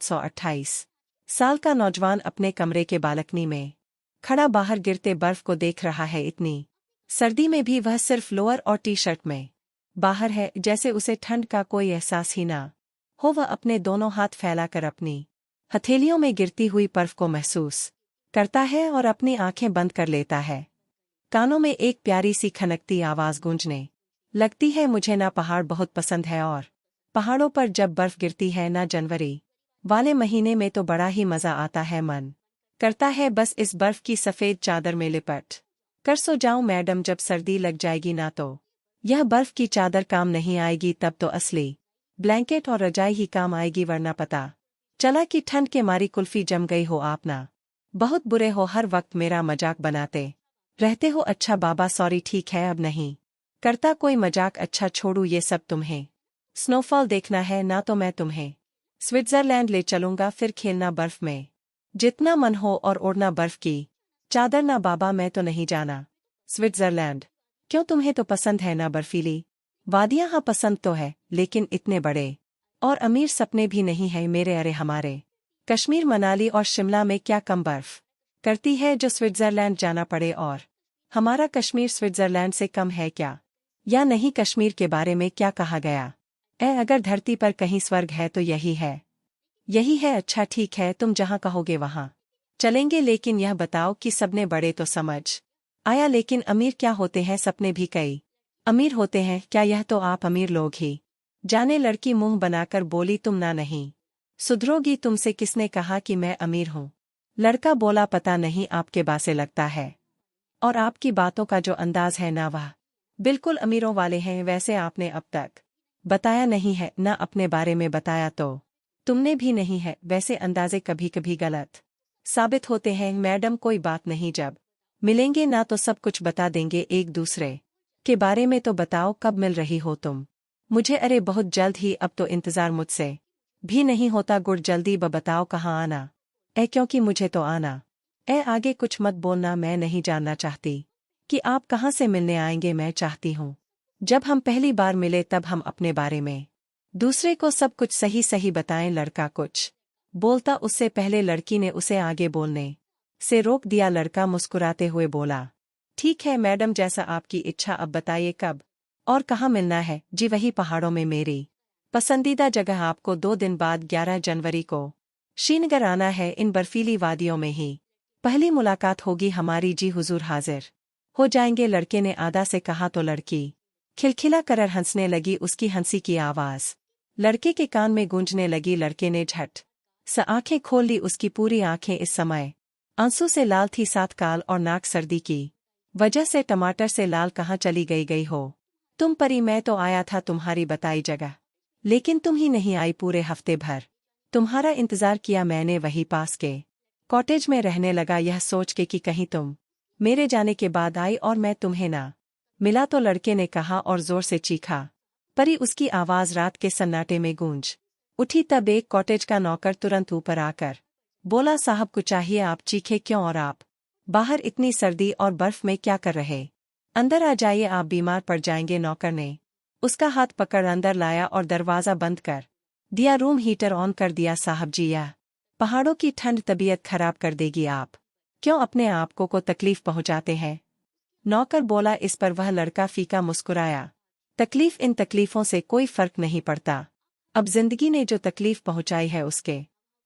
128 साल का नौजवान अपने कमरे के बालकनी में खड़ा बाहर गिरते बर्फ को देख रहा है। इतनी सर्दी में भी वह सिर्फ लोअर और टी शर्ट में बाहर है, जैसे उसे ठंड का कोई एहसास ही ना हो। वह अपने दोनों हाथ फैलाकर अपनी हथेलियों में गिरती हुई बर्फ को महसूस करता है और अपनी आंखें बंद कर लेता है। कानों में एक प्यारी सी खनकती आवाज गूंजने लगती है, मुझे ना पहाड़ बहुत पसंद है, और पहाड़ों पर जब बर्फ गिरती है ना जनवरी वाले महीने में तो बड़ा ही मजा आता है। मन करता है बस इस बर्फ की सफेद चादर में लिपट कर सो जाऊं मैडम। जब सर्दी लग जाएगी ना तो यह बर्फ की चादर काम नहीं आएगी, तब तो असली ब्लैंकेट और रजाई ही काम आएगी। वरना पता चला कि ठंड के मारी कुल्फी जम गई हो। आप ना बहुत बुरे हो, हर वक्त मेरा मजाक बनाते रहते हो। अच्छा बाबा सॉरी, ठीक है अब नहीं करता कोई मजाक। अच्छा छोड़ू ये सब, तुम्हें स्नोफॉल देखना है ना तो मैं तुम्हें स्विट्जरलैंड ले चलूंगा, फिर खेलना बर्फ में जितना मन हो और ओढ़ना बर्फ की चादर। ना बाबा मैं तो नहीं जाना स्विट्जरलैंड। क्यों, तुम्हें तो पसंद है ना बर्फीली वादियां? हाँ पसंद तो है, लेकिन इतने बड़े और अमीर सपने भी नहीं है मेरे। अरे हमारे कश्मीर मनाली और शिमला में क्या कम बर्फ करती है जो स्विट्जरलैंड जाना पड़े? और हमारा कश्मीर स्विट्जरलैंड से कम है क्या? या नहीं, कश्मीर के बारे में क्या कहा गया? अगर धरती पर कहीं स्वर्ग है तो यही है, यही है। अच्छा ठीक है, तुम जहां कहोगे वहां चलेंगे, लेकिन यह बताओ कि सबने बड़े तो समझ आया, लेकिन अमीर क्या होते हैं? सपने भी कई अमीर होते हैं क्या? यह तो आप अमीर लोग ही जाने। लड़की मुंह बनाकर बोली, तुम ना नहीं सुधरोगी, तुमसे किसने कहा कि मैं अमीर हूं? लड़का बोला, पता नहीं आपके बासे लगता है, और आपकी बातों का जो अंदाज है ना वह बिल्कुल अमीरों वाले हैं। वैसे आपने अब तक बताया नहीं है ना अपने बारे में, बताया तो तुमने भी नहीं है। वैसे अंदाजे कभी कभी गलत साबित होते हैं मैडम। कोई बात नहीं, जब मिलेंगे ना तो सब कुछ बता देंगे एक दूसरे के बारे में। तो बताओ कब मिल रही हो तुम मुझे? अरे बहुत जल्द ही, अब तो इंतजार मुझसे भी नहीं होता। गुड जल्दी बताओ कहाँ आना? क्योंकि मुझे तो आना आगे कुछ मत बोलना, मैं नहीं जानना चाहती कि आप कहाँ से मिलने आएंगे। मैं चाहती हूँ जब हम पहली बार मिले तब हम अपने बारे में दूसरे को सब कुछ सही सही बताएं। लड़का कुछ बोलता उससे पहले लड़की ने उसे आगे बोलने से रोक दिया। लड़का मुस्कुराते हुए बोला, ठीक है मैडम, जैसा आपकी इच्छा। अब बताइए कब और कहाँ मिलना है? जी वही पहाड़ों में, मेरी पसंदीदा जगह। आपको 2 दिन बाद 11 जनवरी को श्रीनगर आना है। इन बर्फीली वादियों में ही पहली मुलाकात होगी हमारी। जी हुजूर हाजिर हो जाएंगे, लड़के ने आधा से कहा तो लड़की खिलखिला कर हंसने लगी। उसकी हंसी की आवाज लड़के के कान में गूंजने लगी। लड़के ने झट स आंखें खोल ली। उसकी पूरी आंखें इस समय आंसू से लाल थी, साथ काल और नाक सर्दी की वजह से टमाटर से लाल। कहाँ चली गई हो तुम परी? मैं तो आया था तुम्हारी बताई जगह, लेकिन तुम ही नहीं आई। पूरे हफ्ते भर तुम्हारा इंतजार किया मैंने, वही पास के कॉटेज में रहने लगा, यह सोच के कि कहीं तुम मेरे जाने के बाद आई और मैं तुम्हें ना मिला। तो लड़के ने कहा और जोर से चीखा। परी उसकी आवाज रात के सन्नाटे में गूंज उठी। तब एक कॉटेज का नौकर तुरंत ऊपर आकर बोला, साहब कुछ चाहिए? आप चीखे क्यों? और आप बाहर इतनी सर्दी और बर्फ में क्या कर रहे? अंदर आ जाइए, आप बीमार पड़ जाएंगे। नौकर ने उसका हाथ पकड़ अंदर लाया और दरवाजा बंद कर दिया। रूम हीटर ऑन कर दिया। साहब जी, यह पहाड़ों की ठंड तबीयत खराब कर देगी। आप क्यों अपने आप को तकलीफ पहुंचाते हैं? नौकर बोला। इस पर वह लड़का फीका मुस्कुराया। तकलीफ, इन तकलीफों से कोई फर्क नहीं पड़ता। अब जिंदगी ने जो तकलीफ पहुंचाई है उसके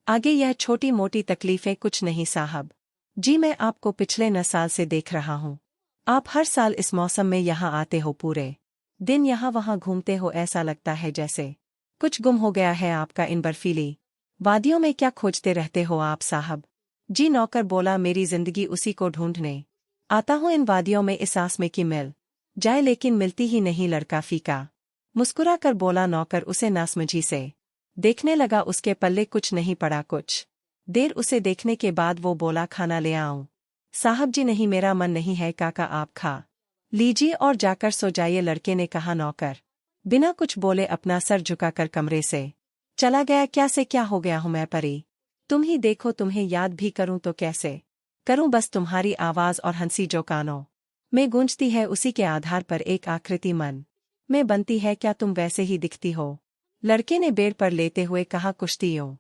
आगे यह छोटी मोटी तकलीफें कुछ नहीं। साहब जी, मैं आपको पिछले 9 साल से देख रहा हूँ। आप हर साल इस मौसम में यहाँ आते हो, पूरे दिन यहाँ वहाँ घूमते हो। ऐसा लगता है जैसे कुछ गुम हो गया है आपका इन बर्फीली वादियों में। क्या खोजते रहते हो आप? साहब जी, नौकर बोला, मेरी जिंदगी उसी को ढूंढने आता हूँ इन वादियों में, इस आस में कि मिल जाए, लेकिन मिलती ही नहीं। लड़का फीका मुस्कुरा कर बोला। नौकर उसे नासमझी से देखने लगा। उसके पल्ले कुछ नहीं पड़ा। कुछ देर उसे देखने के बाद वो बोला, खाना ले आऊं? साहब जी नहीं, मेरा मन नहीं है। काका आप खा लीजिए और जाकर सो जाइए, लड़के ने कहा। नौकर बिना कुछ बोले अपना सर झुकाकर कमरे से चला गया। क्या से क्या हो गया हूं मैं परी? तुम ही देखो, तुम्हें याद भी करूं तो कैसे करूं? बस तुम्हारी आवाज और हंसी जो कानों में गूंजती है, उसी के आधार पर एक आकृति मन में बनती है। क्या तुम वैसे ही दिखती हो? लड़के ने बेड पर लेते हुए कहा। कुश्तियों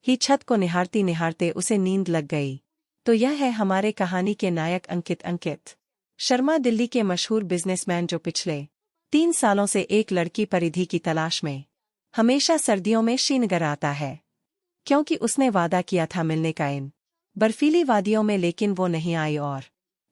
ही छत को निहारती निहारते उसे नींद लग गई। तो यह है हमारे कहानी के नायक अंकित शर्मा, दिल्ली के मशहूर बिजनेसमैन जो पिछले 3 सालों से एक लड़की परिधि की तलाश में हमेशा सर्दियों में श्रीनगर आता है, क्योंकि उसने वादा किया था मिलने का इन बर्फीली वादियों में, लेकिन वो नहीं आई और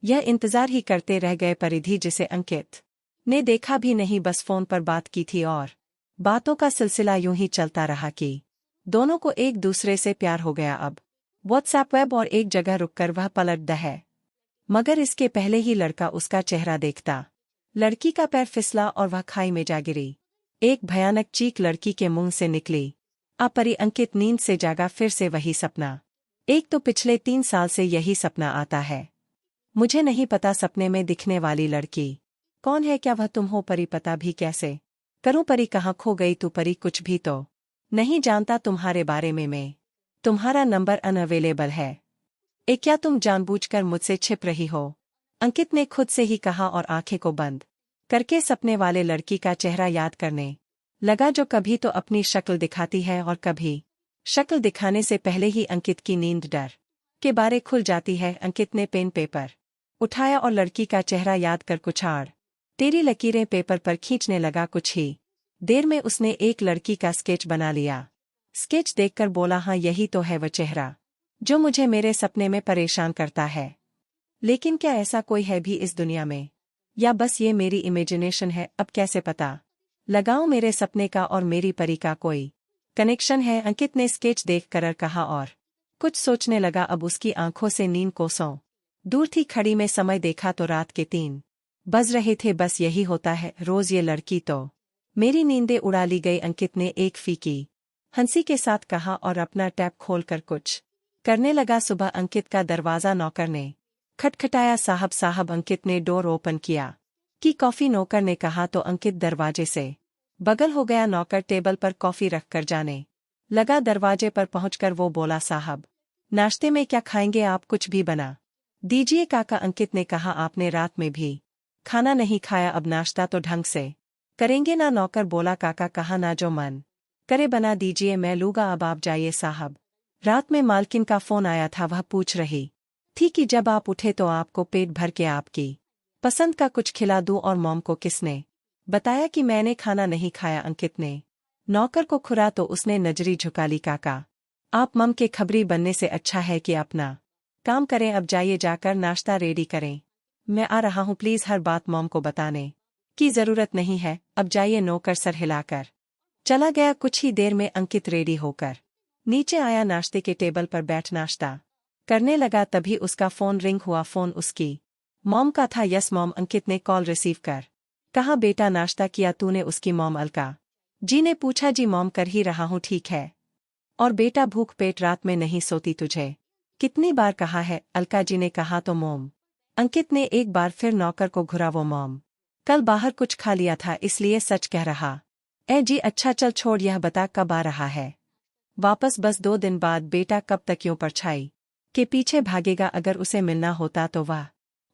यह इंतजार ही करते रह गए परिधि, जिसे अंकित ने देखा भी नहीं, बस फोन पर बात की थी और बातों का सिलसिला यूं ही चलता रहा कि दोनों को एक दूसरे से प्यार हो गया। अब व्हाट्सएप वेब और एक जगह रुककर वह पलटता है, मगर इसके पहले ही लड़का उसका चेहरा देखता। लड़की का पैर फिसला और वह खाई में जा गिरी। एक भयानक चीख लड़की के मुंह से निकली। अपरी अंकित नींद से जागा, फिर से वही सपना। एक तो पिछले 3 साल से यही सपना आता है। मुझे नहीं पता सपने में दिखने वाली लड़की कौन है, क्या वह तुम हो परी, पता भी कैसे करूं परी, कहाँ खो गई तू परी, कुछ भी तो नहीं जानता तुम्हारे बारे में मैं, तुम्हारा नंबर अनअवेलेबल है। क्या तुम जानबूझकर मुझसे छिप रही हो, अंकित ने खुद से ही कहा और आंखें को बंद करके सपने वाले लड़की का चेहरा याद करने लगा, जो कभी तो अपनी शक्ल दिखाती है और कभी शक्ल दिखाने से पहले ही अंकित की नींद डर के बारे खुल जाती है। अंकित ने पेन पेपर उठाया और लड़की का चेहरा याद कर कुछ आड़ तेरी लकीरें पेपर पर खींचने लगा। कुछ ही देर में उसने एक लड़की का स्केच बना लिया। स्केच देखकर बोला, हाँ यही तो है वह चेहरा जो मुझे मेरे सपने में परेशान करता है। लेकिन क्या ऐसा कोई है भी इस दुनिया में, या बस ये मेरी इमेजिनेशन है? अब कैसे पता लगाऊं मेरे सपने का और मेरी परी का कोई कनेक्शन है? अंकित ने स्केच देख कर कहा और कुछ सोचने लगा। अब उसकी आंखों से नींद कोसों दूर थी। खड़ी में समय देखा तो रात के 3 बज रहे थे। बस यही होता है रोज, ये लड़की तो मेरी नींदें उड़ा ली गई, अंकित ने एक फीकी हंसी के साथ कहा और अपना टैब खोलकर कुछ करने लगा। सुबह अंकित का दरवाजा नौकर ने खटखटाया। साहब साहब, अंकित ने डोर ओपन किया कि कॉफी, नौकर ने कहा तो अंकित दरवाजे से बगल हो गया। नौकर टेबल पर कॉफी रखकर जाने लगा। दरवाजे पर पहुंचकर वो बोला, साहब नाश्ते में क्या खाएंगे आप? कुछ भी बना दीजिए काका, अंकित ने कहा। आपने रात में भी खाना नहीं खाया, अब नाश्ता तो ढंग से करेंगे ना? नौकर बोला, काका कहा ना, जो मन करे बना दीजिए, मैं लूंगा। अब आप जाइए साहब। रात में मालकिन का फोन आया था, वह पूछ रही थी कि जब आप उठे तो आपको पेट भर के आपकी पसंद का कुछ खिला दूं, और मॉम को किसने बताया कि मैंने खाना नहीं खाया? अंकित ने नौकर को खुरा तो उसने नजरी झुका ली। काका आप मम के खबरी बनने से अच्छा है कि अपना काम करें। अब जाइए, जाकर नाश्ता रेडी करें, मैं आ रहा हूं। प्लीज हर बात मॉम को बताने की जरूरत नहीं है, अब जाइए। नौकर सर हिलाकर चला गया। कुछ ही देर में अंकित रेडी होकर नीचे आया। नाश्ते के टेबल पर बैठ नाश्ता करने लगा, तभी उसका फोन रिंग हुआ। फोन उसकी मॉम का था। यस मॉम, अंकित ने कॉल रिसीव कर कहा। बेटा नाश्ता किया तूने? उसकी मॉम अलका जी ने पूछा। जी मॉम, कर ही रहा हूँ। ठीक है, और बेटा भूख पेट रात में नहीं सोती तुझे कितनी बार कहा है? अलका जी ने कहा तो मॉम। अंकित ने एक बार फिर नौकर को घुरा। वो मॉम कल बाहर कुछ खा लिया था, इसलिए सच कह रहा। जी अच्छा, चल छोड़, यह बता कब आ रहा है वापस? बस 2 दिन बाद। बेटा कब तक यूं परछाई के पीछे भागेगा? अगर उसे मिलना होता तो वह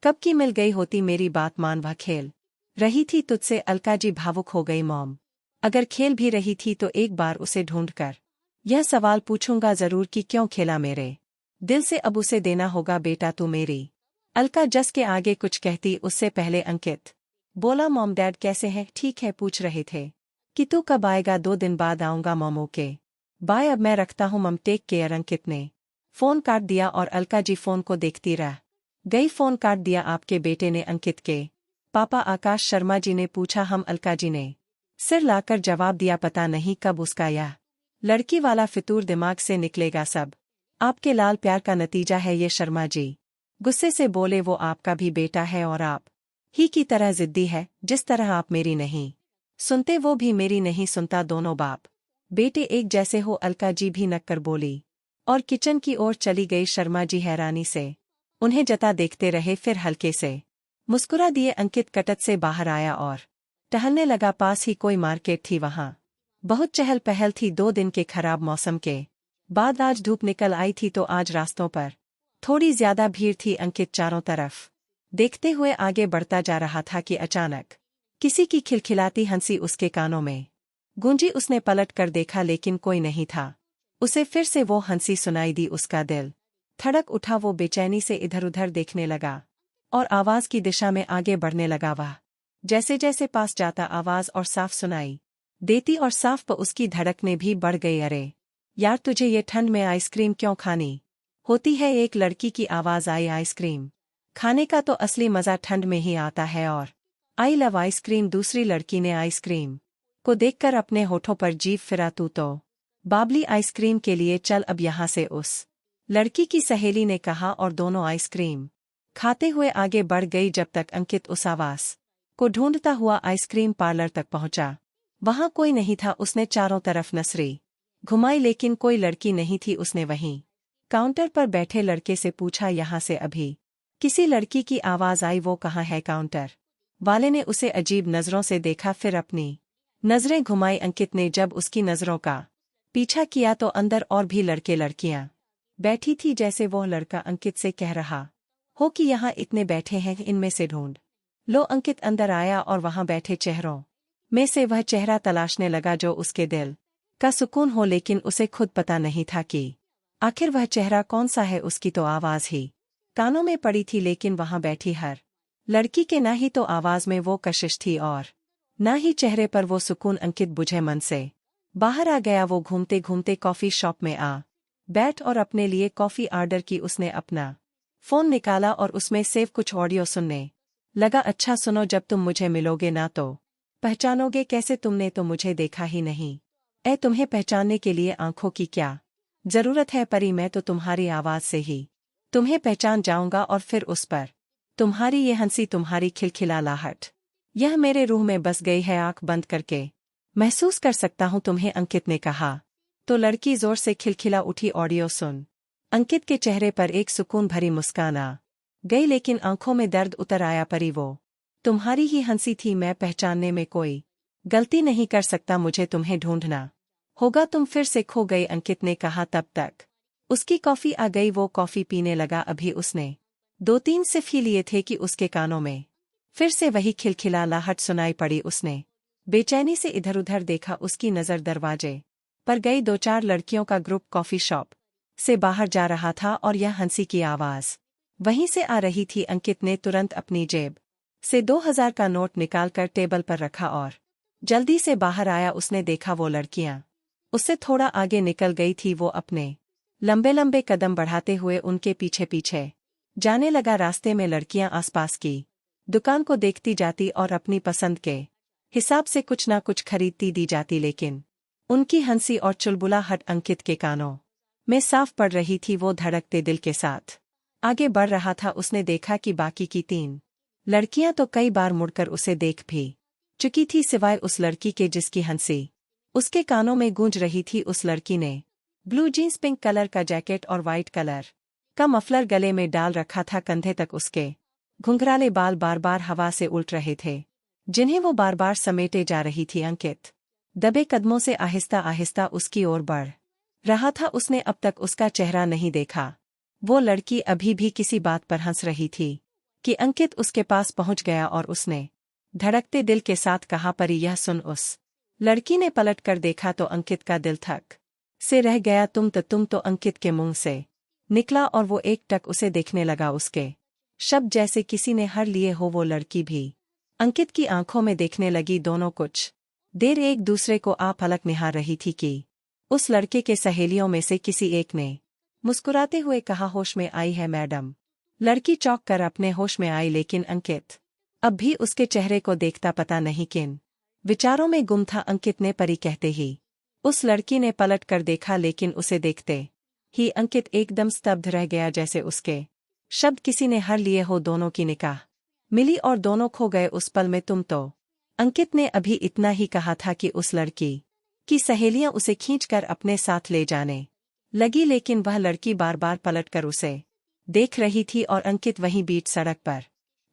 कब की मिल गई होती। मेरी बात मान, वह खेल रही थी तुझसे। अलका जी भावुक हो गई। मॉम अगर खेल भी रही थी तो एक बार उसे ढूंढकर यह सवाल पूछूंगा जरूर कि क्यों खेला मेरे दिल से, अब उसे देना होगा। बेटा तू मेरी। अलका जस के आगे कुछ कहती उससे पहले अंकित बोला, मॉम डैड कैसे हैं? ठीक है, पूछ रहे थे कि तू कब आएगा? 2 दिन बाद आऊंगा मॉम। ओके बाय, अब मैं रखता हूं मम, टेक केयर। अंकित ने फोन काट दिया और अलका जी फोन को देखती रह गई। फोन काट दिया आपके बेटे ने? अंकित के पापा आकाश शर्मा जी ने पूछा। हम, अलका जी ने सिर लाकर जवाब दिया। पता नहीं कब उसका यह लड़की वाला फितूर दिमाग से निकलेगा। सब आपके लाल प्यार का नतीजा है ये शर्मा जी गुस्से से बोले। वो आपका भी बेटा है और आप ही की तरह जिद्दी है। जिस तरह आप मेरी नहीं सुनते वो भी मेरी नहीं सुनता। दोनों बाप बेटे एक जैसे हो। अलका जी भी नक्कर बोली और किचन की ओर चली गई। शर्मा जी हैरानी से उन्हें जता देखते रहे, फिर हल्के से मुस्कुरा दिए। अंकित कटत से बाहर आया और टहलने लगा। पास ही कोई मार्केट थी, वहां बहुत चहल पहल थी। 2 दिन के खराब मौसम के बाद आज धूप निकल आई थी, तो आज रास्तों पर थोड़ी ज्यादा भीड़ थी। अंकित चारों तरफ देखते हुए आगे बढ़ता जा रहा था कि अचानक किसी की खिलखिलाती हंसी उसके कानों में गूंजी। उसने पलट कर देखा, लेकिन कोई नहीं था उसे फिर से वो हंसी सुनाई दी। उसका दिल धड़क उठा। वो बेचैनी से इधर-उधर देखने लगा और आवाज की दिशा में आगे बढ़ने लगा। वह जैसे जैसे पास जाता आवाज और साफ सुनाई देती और साफ पर उसकी धड़कने भी बढ़ गई। अरे यार, तुझे ये ठंड में आइसक्रीम क्यों खानी होती है? एक लड़की की आवाज आई। आइसक्रीम खाने का तो असली मजा ठंड में ही आता है। और आई लव आइसक्रीम। दूसरी लड़की ने आइसक्रीम को देखकर अपने होठों पर जीभ फिरा। तू तो बाबली आइसक्रीम के लिए चल अब यहाँ से, उस लड़की की सहेली ने कहा और दोनों आइसक्रीम खाते हुए आगे बढ़ गई जब तक अंकित उस आवाज को ढूंढता हुआ आइसक्रीम पार्लर तक पहुंचा। वहां कोई नहीं था। उसने चारों तरफ नजरें घुमाई लेकिन कोई लड़की नहीं थी। उसने वहीं काउंटर पर बैठे लड़के से पूछा, यहाँ से अभी किसी लड़की की आवाज आई? वो कहाँ है? काउंटर वाले ने उसे अजीब नजरों से देखा, फिर अपनी नजरें घुमाई। अंकित ने जब उसकी नजरों का पीछा किया तो अंदर और भी लड़के लड़कियां बैठी थी, जैसे वो लड़का अंकित से कह रहा हो कि यहाँ इतने बैठे हैं, इनमें से ढूंढ लो। अंकित अंदर आया और वहां बैठे चेहरों में से वह चेहरा तलाशने लगा जो उसके दिल का सुकून हो, लेकिन उसे खुद पता नहीं था कि आखिर वह चेहरा कौन सा है। उसकी तो आवाज ही कानों में पड़ी थी, लेकिन वहां बैठी हर लड़की के ना ही तो आवाज में वो कशिश थी और ना ही चेहरे पर वो सुकून। अंकित बुझे मन से बाहर आ गया। वो घूमते घूमते कॉफी शॉप में आ बैठ और अपने लिए कॉफी ऑर्डर की। उसने अपना फोन निकाला और उसमें सेव कुछ ऑडियो सुनने लगा। अच्छा सुनो, जब तुम मुझे मिलोगे ना तो पहचानोगे कैसे? तुमने तो मुझे देखा ही नहीं। तुम्हें पहचानने के लिए आंखों की क्या जरूरत है परी? मैं तो तुम्हारी आवाज से ही तुम्हें पहचान जाऊंगा और फिर उस पर तुम्हारी ये हंसी, तुम्हारी खिलखिलाहट, यह मेरे रूह में बस गई है। आंख बंद करके महसूस कर सकता हूं तुम्हें, अंकित ने कहा। तो लड़की जोर से खिलखिला उठी। ऑडियो सुन अंकित के चेहरे पर एक सुकून भरी मुस्कान आ गई, लेकिन आंखों में दर्द उतर आया। परी, वो तुम्हारी ही हंसी थी। मैं पहचानने में कोई गलती नहीं कर सकता। मुझे तुम्हें ढूंढना होगा। तुम फिर से खो गई, अंकित ने कहा। तब तक उसकी कॉफी आ गई। वो कॉफी पीने लगा। अभी उसने 2-3 सिप ही लिए थे कि उसके कानों में फिर से वही खिलखिलाहट सुनाई पड़ी। उसने बेचैनी से इधर-उधर देखा। उसकी नजर दरवाजे पर गई। 2-4 लड़कियों का ग्रुप कॉफी शॉप से बाहर जा रहा था और यह हंसी की आवाज वहीं से आ रही थी। अंकित ने तुरंत अपनी जेब से 2000 का नोट निकालकर टेबल पर रखा और जल्दी से बाहर आया। उसने देखा वो लड़कियां उससे थोड़ा आगे निकल गई थी। वो अपने लंबे लंबे कदम बढ़ाते हुए उनके पीछे पीछे जाने लगा। रास्ते में लड़कियां आसपास की दुकान को देखती जाती और अपनी पसंद के हिसाब से कुछ ना कुछ खरीदती दी जाती, लेकिन उनकी हंसी और चुलबुलाहट अंकित के कानों में साफ पड़ रही थी। वो धड़कते दिल के साथ आगे बढ़ रहा था। उसने देखा कि बाकी की 3 लड़कियां तो कई बार मुड़कर उसे देख भी चुकी थी, सिवाय उस लड़की के जिसकी हंसी उसके कानों में गूंज रही थी। उस लड़की ने ब्लू जीन्स, पिंक कलर का जैकेट और वाइट कलर का मफलर गले में डाल रखा था। कंधे तक उसके घुंघराले बाल बार बार हवा से उल्ट रहे थे, जिन्हें वो बार बार समेटे जा रही थी। अंकित दबे कदमों से आहिस्ता आहिस्ता उसकी ओर बढ़ रहा था। उसने अब तक उसका चेहरा नहीं देखा। वो लड़की अभी भी किसी बात पर हंस रही थी कि अंकित उसके पास पहुंच गया और उसने धड़कते दिल के साथ कहा, परी यह सुन। उस लड़की ने पलट कर देखा तो अंकित का दिल थक से रह गया। तुम तो अंकित के मुंह से निकला और वो एक टक उसे देखने लगा। उसके शब्द जैसे किसी ने हर लिए हो। वो लड़की भी अंकित की आंखों में देखने लगी। दोनों कुछ देर एक दूसरे को पलक निहार रही थी कि उस लड़के के सहेलियों में से किसी एक ने मुस्कुराते हुए कहा, होश में आई है मैडम? लड़की चौंक कर अपने होश में आई, लेकिन अंकित अब भी उसके चेहरे को देखता पता नहीं किन विचारों में गुम था। अंकित ने परी कहते ही उस लड़की ने पलट कर देखा, लेकिन उसे देखते ही अंकित एकदम स्तब्ध रह गया, जैसे उसके शब्द किसी ने हर लिए हो। दोनों की निगाह मिली और दोनों खो गए उस पल में। तुम तो अंकित ने अभी इतना ही कहा था कि उस लड़की की सहेलियां उसे खींचकर अपने साथ ले जाने लगी, लेकिन वह लड़की बार बार पलटकर उसे देख रही थी और अंकित वहीं बीच सड़क पर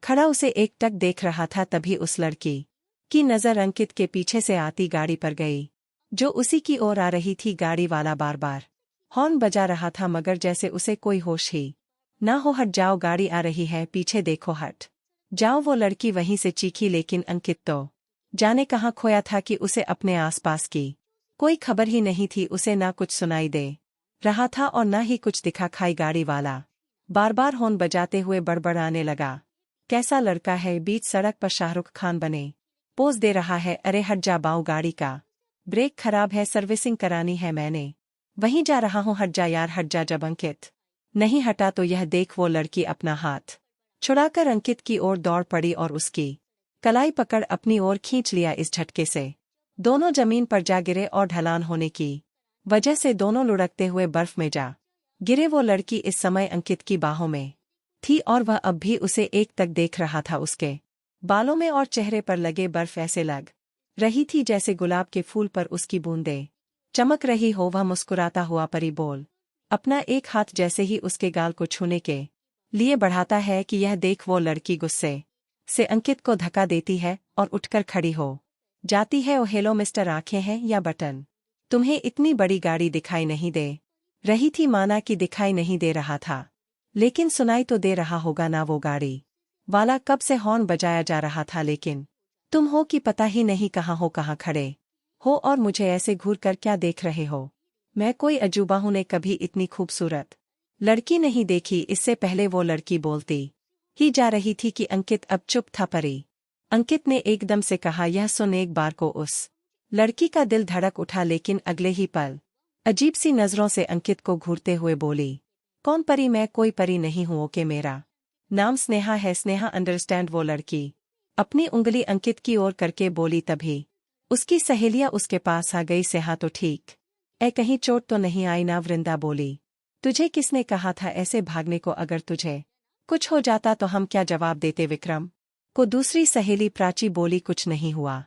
खड़ा उसे एकटक देख रहा था। तभी उस लड़की की नजर अंकित के पीछे से आती गाड़ी पर गई, जो उसी की ओर आ रही थी। गाड़ी वाला बार बार हॉर्न बजा रहा था, मगर जैसे उसे कोई होश ही ना हो। हट जाओ, गाड़ी आ रही है, पीछे देखो, हट जाओ, वो लड़की वहीं से चीखी। लेकिन अंकित तो जाने कहाँ खोया था कि उसे अपने आसपास की कोई खबर ही नहीं थी। उसे ना कुछ सुनाई दे रहा था और न ही कुछ दिखा। खाई गाड़ी वाला बार बार हॉर्न बजाते हुए बड़बड़ाने लगा। कैसा लड़का है, बीच सड़क पर शाहरुख खान बने पोज दे रहा है। अरे हट जा बाऊ, गाड़ी का ब्रेक खराब है, सर्विसिंग करानी है मैंने। वहीं जा रहा हूँ, हट जा यार हट जा। जब अंकित नहीं हटा तो यह देख वो लड़की अपना हाथ छुड़ाकर अंकित की ओर दौड़ पड़ी और उसकी कलाई पकड़ अपनी ओर खींच लिया। इस झटके से दोनों जमीन पर जा गिरे और ढलान होने की वजह से दोनों लुढ़कते हुए बर्फ में जा गिरे। वो लड़की इस समय अंकित की बाहों में थी और वह अब भी उसे एक तक देख रहा था। उसके बालों में और चेहरे पर लगे बर्फ ऐसे लग रही थी जैसे गुलाब के फूल पर उसकी बूंदें चमक रही हो। वह मुस्कुराता हुआ परी बोल अपना एक हाथ जैसे ही उसके गाल को छूने के लिए बढ़ाता है कि यह देख वो लड़की गुस्से से अंकित को धक्का देती है और उठकर खड़ी हो जाती है। ओ हेलो मिस्टर, आंखें हैं या बटन? तुम्हें इतनी बड़ी गाड़ी दिखाई नहीं दे रही थी? माना कि दिखाई नहीं दे रहा था, लेकिन सुनाई तो दे रहा होगा ना। वो गाड़ी वाला कब से हॉर्न बजाया जा रहा था, लेकिन तुम हो कि पता ही नहीं कहाँ हो, कहाँ खड़े हो और मुझे ऐसे घूर कर क्या देख रहे हो? मैं कोई अजूबा हूँ? ने कभी इतनी खूबसूरत लड़की नहीं देखी। इससे पहले वो लड़की बोलती ही जा रही थी कि अंकित अब चुप था। परी अंकित ने एकदम से कहा। यह सुन एक बार को उस लड़की का दिल धड़क उठा, लेकिन अगले ही पल अजीब सी नजरों से अंकित को घूरते हुए बोली, कौन परी? मैं कोई परी नहीं हूँ। ओके, मेरा नाम स्नेहा है। स्नेहा अंडरस्टैंड? वो लड़की अपनी उंगली अंकित की ओर करके बोली। तभी उसकी सहेलियां उसके पास आ गई। सेहा तो ठीक ए, कहीं चोट तो नहीं आई ना? वृंदा बोली, तुझे किसने कहा था ऐसे भागने को? अगर तुझे कुछ हो जाता तो हम क्या जवाब देते? विक्रम को दूसरी सहेली प्राची बोली, कुछ नहीं हुआ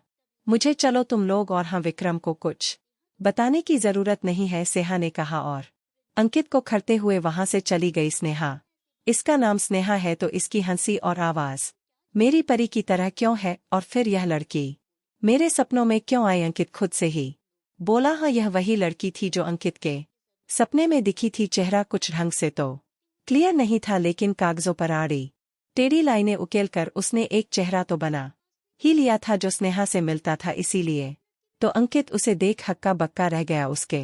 मुझे, चलो तुम लोग। और हाँ, विक्रम को कुछ बताने की जरूरत नहीं है, सेहा ने कहा और अंकित को खड़ते हुए वहां से चली गई। स्नेहा, इसका नाम स्नेहा है तो इसकी हंसी और आवाज मेरी परी की तरह क्यों है? और फिर यह लड़की मेरे सपनों में क्यों आई? अंकित खुद से ही बोला। हाँ, यह वही लड़की थी जो अंकित के सपने में दिखी थी। चेहरा कुछ ढंग से तो क्लियर नहीं था, लेकिन कागजों पर आड़ी टेढ़ी लाइनें उकेल कर उसने एक चेहरा तो बना ही लिया था जो स्नेहा से मिलता था। इसीलिए तो अंकित उसे देख हक्का बक्का रह गया। उसके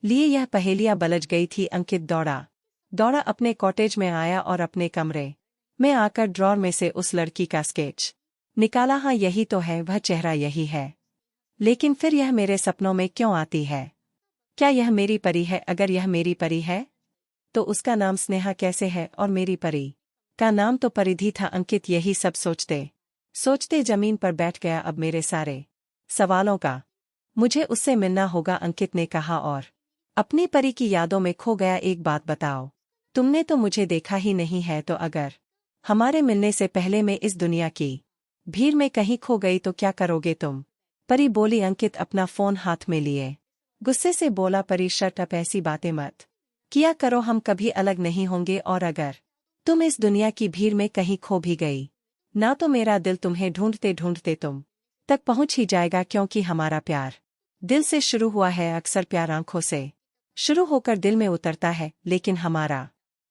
लिए यह पहेलियां बलझ गई थी। अंकित दौड़ा दौड़ा अपने कॉटेज में आया और अपने कमरे में आकर ड्रॉर में से उस लड़की का स्केच निकाला। हाँ, यही तो है, वह चेहरा यही है, लेकिन फिर यह मेरे सपनों में क्यों आती है? क्या यह मेरी परी है? अगर यह मेरी परी है तो उसका नाम स्नेहा कैसे है? और मेरी परी का नाम तो परिधि था। अंकित यही सब सोचते सोचते जमीन पर बैठ गया। अब मेरे सारे सवालों का मुझे उससे मिलना होगा, अंकित ने कहा और अपनी परी की यादों में खो गया। एक बात बताओ, तुमने तो मुझे देखा ही नहीं है, तो अगर हमारे मिलने से पहले मैं इस दुनिया की भीड़ में कहीं खो गई तो क्या करोगे तुम? परी बोली। अंकित अपना फोन हाथ में लिए गुस्से से बोला, परी शट अप, ऐसी बातें मत किया करो, हम कभी अलग नहीं होंगे। और अगर तुम इस दुनिया की भीड़ में कहीं खो भी गई ना तो मेरा दिल तुम्हें ढूंढते ढूंढते तुम तक पहुंच ही जाएगा, क्योंकि हमारा प्यार दिल से शुरू हुआ है। अक्सर प्यार आंखों से शुरू होकर दिल में उतरता है, लेकिन हमारा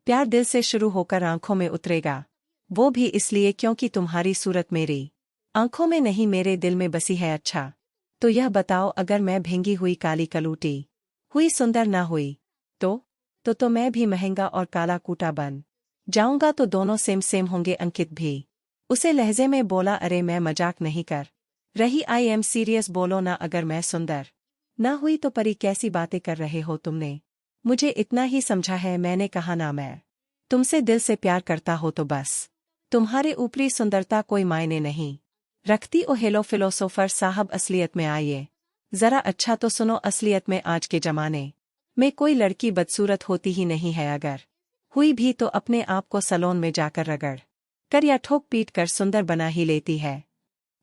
प्यार दिल से शुरू होकर आंखों में उतरेगा, वो भी इसलिए क्योंकि तुम्हारी सूरत मेरी आंखों में नहीं मेरे दिल में बसी है। अच्छा तो यह बताओ, अगर मैं भींगी हुई काली कलूटी हुई सुंदर ना हुई तो मैं भी महंगा और काला कूटा बन जाऊंगा, तो दोनों सेम सेम होंगे। अंकित भी उसे लहजे में बोला, अरे मैं मजाक नहीं कर रही, आई एम सीरियस। बोलो ना, अगर मैं सुंदर ना हुई तो परी कैसी बातें कर रहे हो? तुमने मुझे इतना ही समझा है, मैंने कहा ना मैं तुमसे दिल से प्यार करता हो तो बस तुम्हारे ऊपरी सुंदरता कोई मायने नहीं रखती। ओ हेलो फिलोसोफर साहब, असलियत में आइए जरा। अच्छा तो सुनो, असलियत में आज के जमाने में कोई लड़की बदसूरत होती ही नहीं है। अगर हुई भी तो अपने आप को सलोन में जाकर रगड़ कर या ठोक पीट कर सुंदर बना ही लेती है।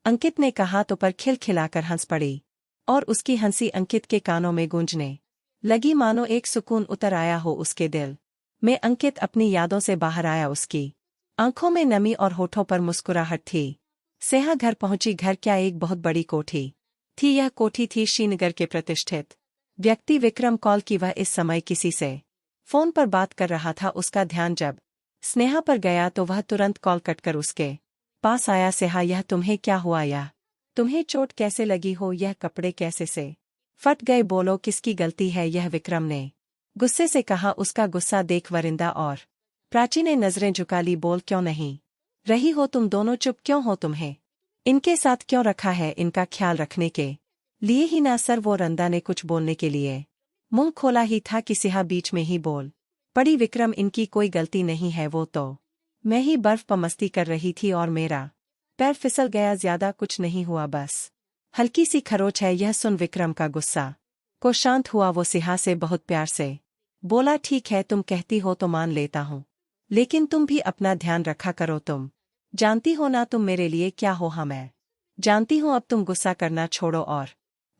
अंकित ने कहा तो पर खिलखिलाकर हंस पड़ी और उसकी हंसी अंकित के कानों में गूंजने लगी, मानो एक सुकून उतर आया हो उसके दिल में। अंकित अपनी यादों से बाहर आया, उसकी आंखों में नमी और होठों पर मुस्कुराहट थी। सेहा घर पहुंची। घर क्या, एक बहुत बड़ी कोठी थी। यह कोठी थी श्रीनगर के प्रतिष्ठित व्यक्ति विक्रम कॉल की। वह इस समय किसी से फोन पर बात कर रहा था। उसका ध्यान जब स्नेहा पर गया तो वह तुरंत कॉल कटकर उसके पास आया। सेहा, यह तुम्हें क्या हुआ? यह तुम्हें चोट कैसे लगी हो? यह कपड़े कैसे से फट गए? बोलो किसकी गलती है? यह विक्रम ने गुस्से से कहा। उसका गुस्सा देख वरिंदा और प्राची ने नजरें झुका ली। बोल क्यों नहीं रही हो तुम दोनों, चुप क्यों हो तुम्हें इनके साथ क्यों रखा है, इनका ख्याल रखने के लिए ही ना सर। वो रंदा ने कुछ बोलने के लिए मुंह खोला ही था कि सिहा बीच में ही बोल पड़ी। विक्रम इनकी कोई गलती नहीं है, वो तो मैं ही बर्फ पर मस्ती कर रही थी और मेरा पैर फिसल गया, ज्यादा कुछ नहीं हुआ, बस हल्की सी खरोच है। यह सुन विक्रम का गुस्सा को शांत हुआ। वो सिहा से बहुत प्यार से बोला, ठीक है तुम कहती हो तो मान लेता हूँ, लेकिन तुम भी अपना ध्यान रखा करो। तुम जानती हो ना तुम मेरे लिए क्या हो। हाँ मैं जानती हूँ, अब तुम गुस्सा करना छोड़ो और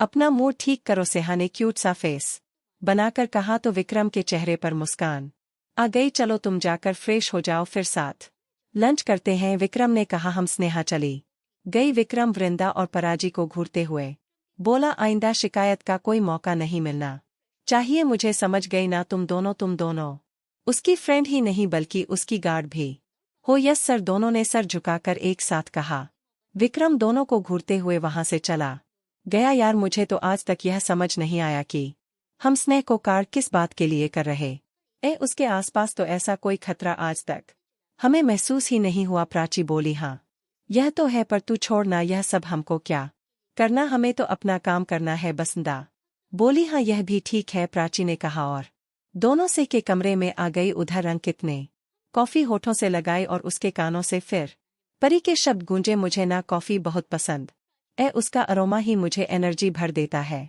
अपना मूड ठीक करो। सिहा ने क्यूट सा फेस बनाकर कहा तो विक्रम के चेहरे पर मुस्कान आ गई। चलो तुम जाकर फ्रेश हो जाओ, फिर साथ लंच करते हैं, विक्रम ने कहा। हम स्नेहा चली गई। विक्रम वृंदा और पराजी को घूरते हुए बोला, आइंदा शिकायत का कोई मौका नहीं मिलना चाहिए मुझे, समझ गई ना तुम दोनों उसकी फ्रेंड ही नहीं बल्कि उसकी गार्ड भी हो। यस सर, दोनों ने सर झुकाकर एक साथ कहा। विक्रम दोनों को घूरते हुए वहां से चला गया। यार मुझे तो आज तक यह समझ नहीं आया कि हम स्नेह को कार किस बात के लिए कर रहे उसके आसपास तो ऐसा कोई खतरा आज तक हमें महसूस ही नहीं हुआ। प्राची बोली, हाँ यह तो है, पर तू छोड़ना यह सब हमको क्या करना, हमें तो अपना काम करना है। बसंदा बोली, हाँ यह भी ठीक है, प्राची ने कहा और दोनों से के कमरे में आ गई। उधर अंकित ने कॉफी होठों से लगाई और उसके कानों से फिर परी के शब्द गूंजे, मुझे ना कॉफी बहुत पसंद उसका अरोमा ही मुझे एनर्जी भर देता है।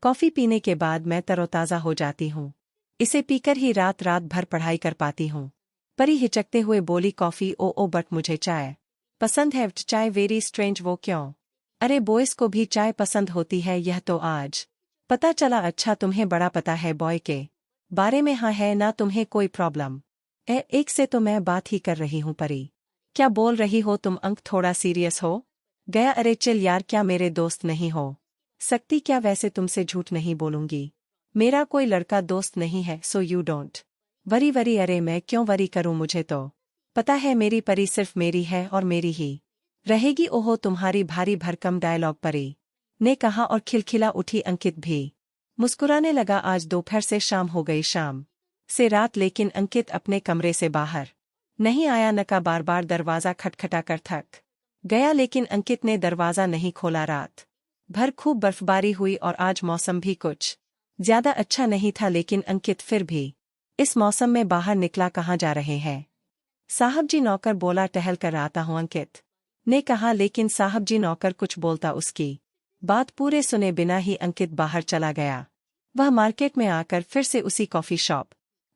कॉफी पीने के बाद मैं तरोताज़ा हो जाती हूँ, इसे पीकर ही रात रात भर पढ़ाई कर पाती हूँ। परी हिचकते हुए बोली, कॉफी ओ बट मुझे चाय पसंद है। चाय वेरी स्ट्रेंज, वो क्यों? अरे बॉयज को भी चाय पसंद होती है, यह तो आज पता चला। अच्छा तुम्हें बड़ा पता है बॉय के बारे में। हाँ है ना, तुम्हें कोई प्रॉब्लम एक से तो मैं बात ही कर रही हूँ। परी क्या बोल रही हो तुम? अंक थोड़ा सीरियस हो गया। अरे चिल यार, क्या मेरे दोस्त नहीं हो सकती क्या? वैसे तुमसे झूठ नहीं बोलूंगी, मेरा कोई लड़का दोस्त नहीं है, सो यू डोंट वरी। अरे मैं क्यों वरी करूं, मुझे तो पता है मेरी परी सिर्फ मेरी है और मेरी ही रहेगी। ओहो तुम्हारी भारी भरकम डायलॉग, परी ने कहा और खिलखिला उठी। अंकित भी मुस्कुराने लगा। आज दोपहर से शाम हो गई, शाम से रात, लेकिन अंकित अपने कमरे से बाहर नहीं आया। नका बार बार दरवाजा खटखटा कर थक गया, लेकिन अंकित ने दरवाजा नहीं खोला। रात भर खूब बर्फबारी हुई और आज मौसम भी कुछ ज्यादा अच्छा नहीं था, लेकिन अंकित फिर भी इस मौसम में बाहर निकला। कहाँ जा रहे हैं साहब जी? नौकर बोला, टहल कर आता हूँ, अंकित ने कहा। लेकिन साहब जी नौकर कुछ बोलता, उसकी बात पूरे सुने बिना ही अंकित बाहर चला गया। वह मार्केट में आकर फिर से उसी कॉफी शॉप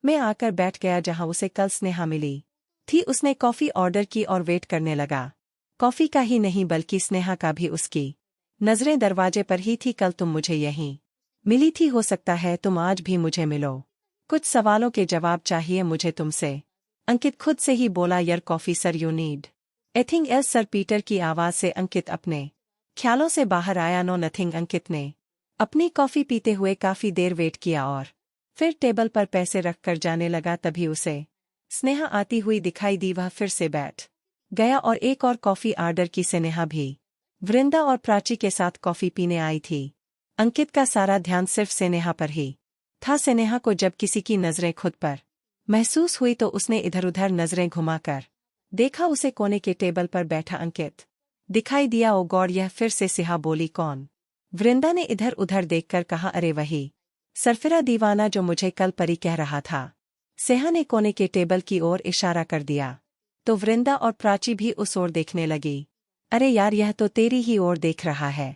में आकर बैठ गया जहां उसे कल स्नेहा मिली थी। उसने कॉफी ऑर्डर की और वेट करने लगा। कॉफी का ही नहीं बल्कि स्नेहा का भी। उसकी नजरें दरवाजे पर ही थी। कल तुम मुझे यहीं मिली थी, हो सकता है तुम आज भी मुझे मिलो। कुछ सवालों के जवाब चाहिए मुझे तुमसे, अंकित खुद से ही बोला। Your coffee sir, you need anything else sir? Peter की आवाज से अंकित अपने ख्यालों से बाहर आया। No nothing. अंकित ने अपनी कॉफी पीते हुए काफी देर वेट किया और फिर टेबल पर पैसे रखकर जाने लगा। तभी उसे स्नेहा आती हुई दिखाई दी। वह फिर से बैठ गया और एक और कॉफी ऑर्डर की। स्नेहा भी वृंदा और प्राची के साथ कॉफी पीने आई थी। अंकित का सारा ध्यान सिर्फ स्नेहा पर ही था। स्नेहा को जब किसी की नजरें खुद पर महसूस हुई तो उसने इधर उधर नजरें घुमाकर देखा। उसे कोने के टेबल पर बैठा अंकित दिखाई दिया। ओ गॉड, यह फिर से सिहा बोली। कौन? वृंदा ने इधर उधर देखकर कहा, अरे वही सरफिरा दीवाना जो मुझे कल परी कह रहा था। सिहा ने कोने के टेबल की ओर इशारा कर दिया तो वृंदा और प्राची भी उस ओर देखने लगी। अरे यार, यह तो तेरी ही ओर देख रहा है।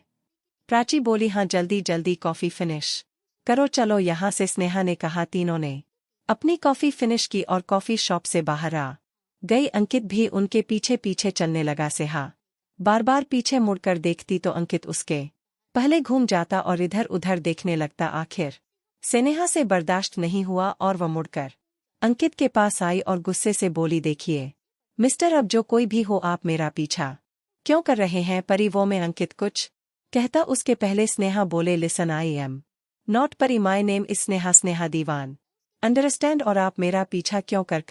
प्राची बोली, हाँ जल्दी जल्दी कॉफी फिनिश करो, चलो यहाँ से, स्नेहा ने कहा। तीनों ने अपनी कॉफी फिनिश की और कॉफी शॉप से बाहर आ गई। अंकित भी उनके पीछे पीछे चलने लगा। सिहा बार बार पीछे मुड़कर देखती तो अंकित उसके पहले घूम जाता और इधर उधर देखने लगता। आखिर स्नेहा से बर्दाश्त नहीं हुआ और वह मुड़कर अंकित के पास आई और गुस्से से बोली, देखिए मिस्टर, अब जो कोई भी हो, आप मेरा पीछा क्यों कर रहे हैं? परी वो मैं। अंकित कुछ कहता उसके पहले स्नेहा बोले, listen I am not Pari, my name is Sneha, Sneha Diwan, understand? और आप मेरा पीछा क्यों कर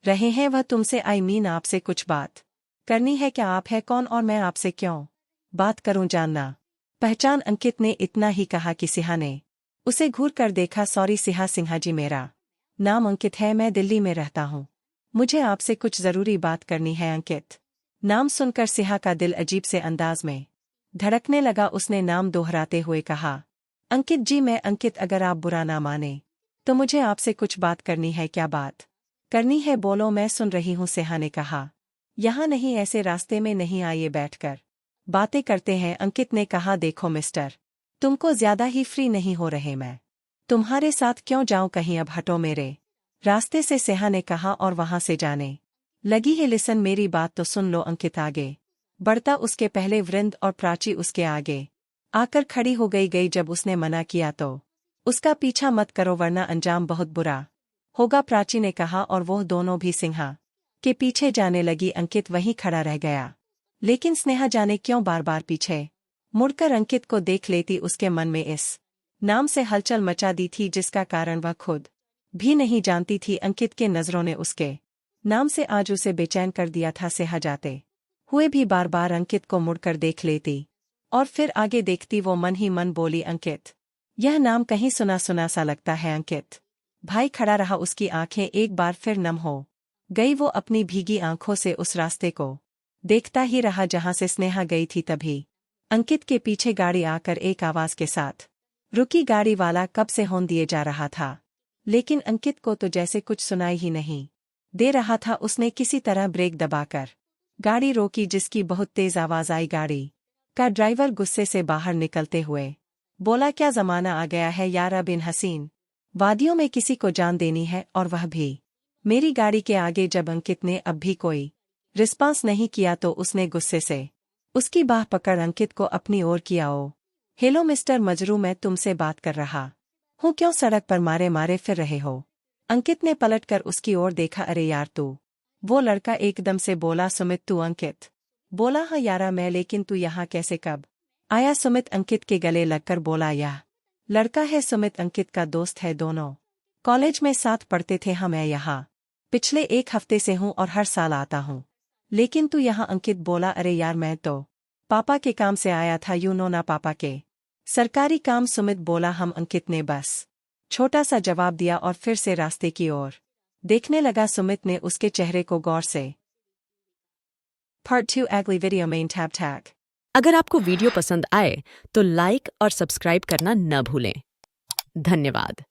रहे हैं? वह तुमसे, आई मीन आपसे कुछ बात करनी है क्या? आप है कौन और मैं आपसे क्यों बात करूं? जानना पहचान? अंकित ने इतना ही कहा कि सिहा ने उसे घूर कर देखा। सॉरी सिन्हा जी, मेरा नाम अंकित है, मैं दिल्ली में रहता हूँ। मुझे आपसे कुछ जरूरी बात करनी है। अंकित नाम सुनकर सिन्हा का दिल अजीब से अंदाज में धड़कने लगा। उसने नाम दोहराते हुए कहा, अंकित जी, मैं अंकित। अगर आप बुरा ना माने तो मुझे आपसे कुछ बात करनी है। क्या बात करनी है? बोलो, मैं सुन रही हूँ, सिन्हा ने कहा। यहाँ नहीं, ऐसे रास्ते में नहीं, आइए बैठकर बातें करते हैं। अंकित ने कहा, देखो मिस्टर, तुमको ज्यादा ही फ्री नहीं हो रहे, मैं तुम्हारे साथ क्यों जाऊं कहीं, अब हटो मेरे रास्ते से, सिन्हा ने कहा और वहां से जाने लगी है। लिसन, मेरी बात तो सुन लो। अंकित आगे बढ़ता, उसके पहले वृंद और प्राची उसके आगे आकर खड़ी हो गई। जब उसने मना किया तो उसका पीछा मत करो वरना अंजाम बहुत बुरा होगा, प्राची ने कहा और वो दोनों भी सिन्हा के पीछे जाने लगी। अंकित वहीं खड़ा रह गया, लेकिन स्नेहा जाने क्यों बार बार पीछे मुड़कर अंकित को देख लेती। उसके मन में इस नाम से हलचल मचा दी थी जिसका कारण वह खुद भी नहीं जानती थी। अंकित के नजरों ने उसके नाम से आज उसे बेचैन कर दिया था। सिन्हा जाते हुए भी बार बार अंकित को मुड़कर देख लेती और फिर आगे देखती। वो मन ही मन बोली, अंकित, यह नाम कहीं सुना सुना सा लगता है। अंकित भाई खड़ा रहा, उसकी आंखें एक बार फिर नम हो गई। वो अपनी भीगी आंखों से उस रास्ते को देखता ही रहा जहां से स्नेहा गई थी। तभी अंकित के पीछे गाड़ी आकर एक आवाज के साथ रुकी। गाड़ी वाला कब से हॉर्न दिए जा रहा था, लेकिन अंकित को तो जैसे कुछ सुनाई ही नहीं दे रहा था। उसने किसी तरह ब्रेक दबाकर गाड़ी रोकी, जिसकी बहुत तेज आवाज आई। गाड़ी का ड्राइवर गुस्से से बाहर निकलते हुए बोला, क्या जमाना आ गया है यार, अब इन हसीन वादियों में किसी को जान देनी है, और वह भी मेरी गाड़ी के आगे। जब अंकित ने अब भी कोई रिस्पांस नहीं किया तो उसने गुस्से से उसकी बाह पकड़ अंकित को अपनी ओर किया। ओ हेलो मिस्टर मजरू, मैं तुमसे बात कर रहा हूँ, क्यों सड़क पर मारे मारे फिर रहे हो? अंकित ने पलटकर उसकी ओर देखा। अरे यार तू, वो लड़का एकदम से बोला। सुमित, तू? अंकित बोला, हाँ यारा मैं, लेकिन तू यहाँ कैसे कब आया? सुमित अंकित के गले लगकर बोला, यह लड़का है सुमित, अंकित का दोस्त है, दोनों कॉलेज में साथ पढ़ते थे। हाँ, मैं यहाँ पिछले एक हफ्ते से हूँ और हर साल आता हूँ, लेकिन तू यहाँ? अंकित बोला, अरे यार मैं तो पापा के काम से आया था, यू नो ना, पापा के सरकारी काम। सुमित बोला, हम? अंकित ने बस छोटा सा जवाब दिया और फिर से रास्ते की ओर देखने लगा। सुमित ने उसके चेहरे को गौर से Part 2 अगली वीडियो में टैब टैग। अगर आपको वीडियो पसंद आए तो लाइक और सब्सक्राइब करना न भूलें। धन्यवाद।